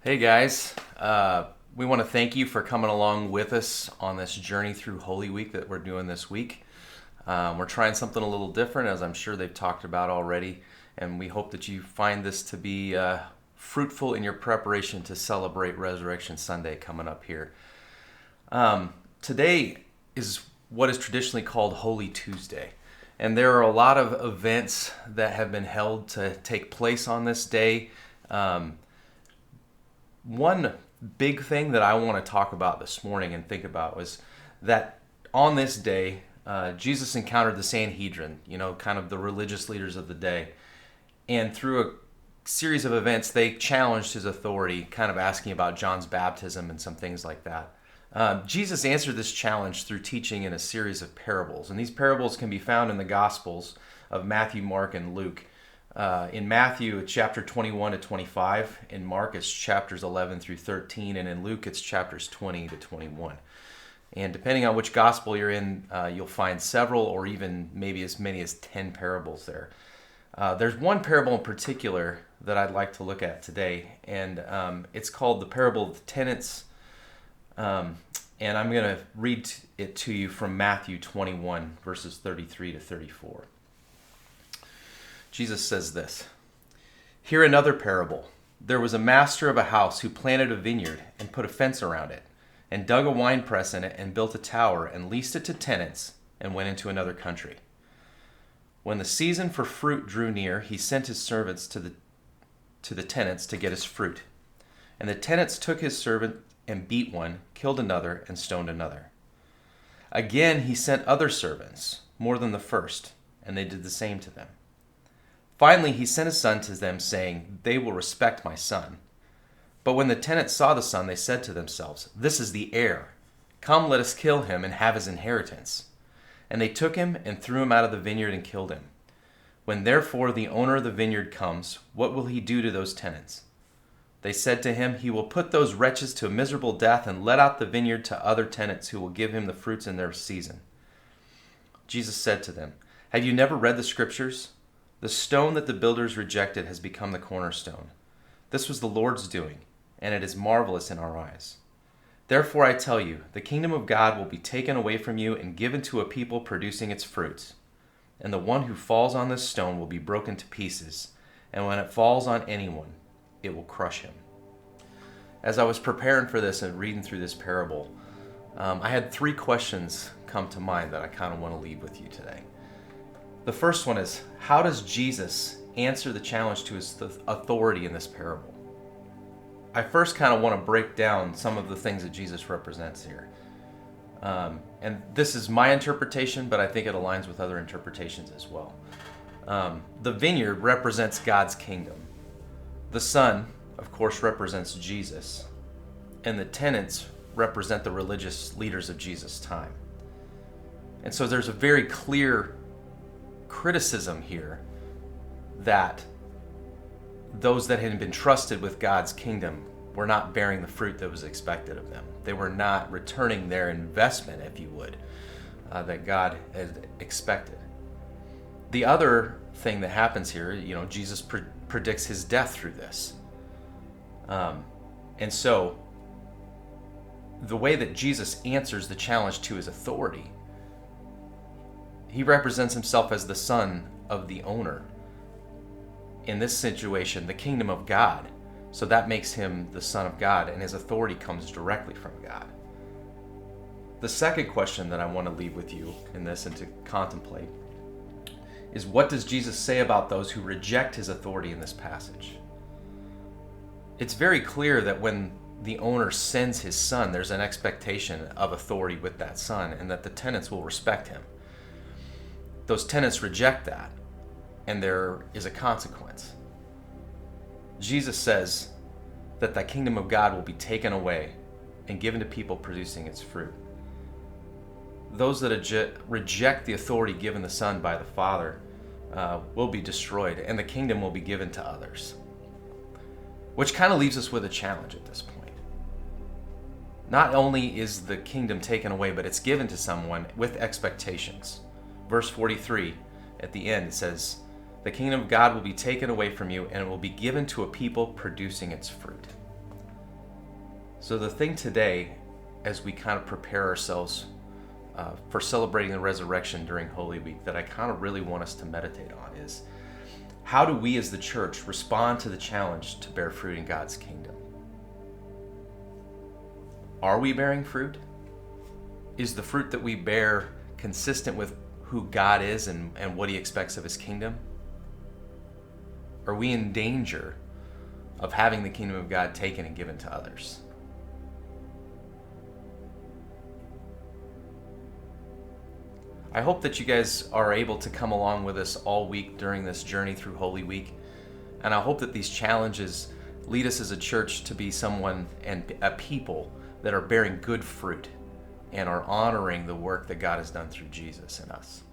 Hey guys, we want to thank you for coming along with us on this journey through Holy Week that we're doing this week. We're trying something a little different, as I'm sure they've talked about already, and we hope that you find this to be fruitful in your preparation to celebrate Resurrection Sunday coming up here. Today is what is traditionally called Holy Tuesday, and there are a lot of events that have been held to take place on this day. One big thing that I want to talk about this morning and think about was that on this day, Jesus encountered the Sanhedrin, kind of the religious leaders of the day. And through a series of events, they challenged his authority, kind of asking about John's baptism and some things like that. Jesus answered this challenge through teaching in a series of parables. And these parables can be found in the Gospels of Matthew, Mark, and Luke. In Matthew, it's chapter 21 to 25. In Mark, it's chapters 11 through 13. And in Luke, it's chapters 20 to 21. And depending on which gospel you're in, you'll find several or even maybe as many as 10 parables there. There's one parable in particular that I'd like to look at today, and it's called the parable of the tenants. And I'm going to read it to you from Matthew 21, verses 33 to 34. Jesus says this: "Hear another parable. There was a master of a house who planted a vineyard and put a fence around it, and dug a winepress in it, and built a tower, and leased it to tenants, and went into another country. When the season for fruit drew near, he sent his servants to the tenants to get his fruit. And the tenants took his servant and beat one, killed another, and stoned another. Again he sent other servants, more than the first, and they did the same to them. Finally he sent his son to them, saying, 'They will respect my son.' But when the tenants saw the son, they said to themselves, 'This is the heir. Come, let us kill him and have his inheritance.' And they took him and threw him out of the vineyard and killed him. When therefore the owner of the vineyard comes, what will he do to those tenants?' They said to him, 'He will put those wretches to a miserable death and let out the vineyard to other tenants who will give him the fruits in their season.' Jesus said to them, 'Have you never read the scriptures? The stone that the builders rejected has become the cornerstone. This was the Lord's doing, and it is marvelous in our eyes. Therefore I tell you, the kingdom of God will be taken away from you and given to a people producing its fruits. And the one who falls on this stone will be broken to pieces, and when it falls on anyone, it will crush him.'" As I was preparing for this and reading through this parable, I had three questions come to mind that I kind of want to leave with you today. The first one is, how does Jesus answer the challenge to his authority in this parable? I first kind of want to break down some of the things that Jesus represents here. And this is my interpretation, but I think it aligns with other interpretations as well. The vineyard represents God's kingdom. The son, of course, represents Jesus. And the tenants represent the religious leaders of Jesus' time. And so there's a very clear criticism here that those that had been trusted with God's kingdom were not bearing the fruit that was expected of them. They were not returning their investment, if you would, that God had expected. The other thing that happens here, Jesus predicts his death through this. And so the way that Jesus answers the challenge to his authority, he represents himself as the son of the owner. In this situation, the kingdom of God. So that makes him the son of God, and his authority comes directly from God. The second question that I want to leave with you in this and to contemplate is, what does Jesus say about those who reject his authority in this passage? It's very clear that when the owner sends his son, there's an expectation of authority with that son, and that the tenants will respect him. Those tenants reject that, and there is a consequence. Jesus says that the kingdom of God will be taken away and given to people producing its fruit. Those that reject the authority given the Son by the Father will be destroyed, and the kingdom will be given to others. Which kind of leaves us with a challenge at this point. Not only is the kingdom taken away, but it's given to someone with expectations. Verse 43, at the end, it says, "The kingdom of God will be taken away from you, and it will be given to a people producing its fruit." So the thing today, as we kind of prepare ourselves for celebrating the resurrection during Holy Week, that I kind of really want us to meditate on is, how do we as the church respond to the challenge to bear fruit in God's kingdom? Are we bearing fruit? Is the fruit that we bear consistent with who God is and what he expects of his kingdom? Are we in danger of having the kingdom of God taken and given to others? I hope that you guys are able to come along with us all week during this journey through Holy Week. And I hope that these challenges lead us as a church to be someone and a people that are bearing good fruit and are honoring the work that God has done through Jesus in us.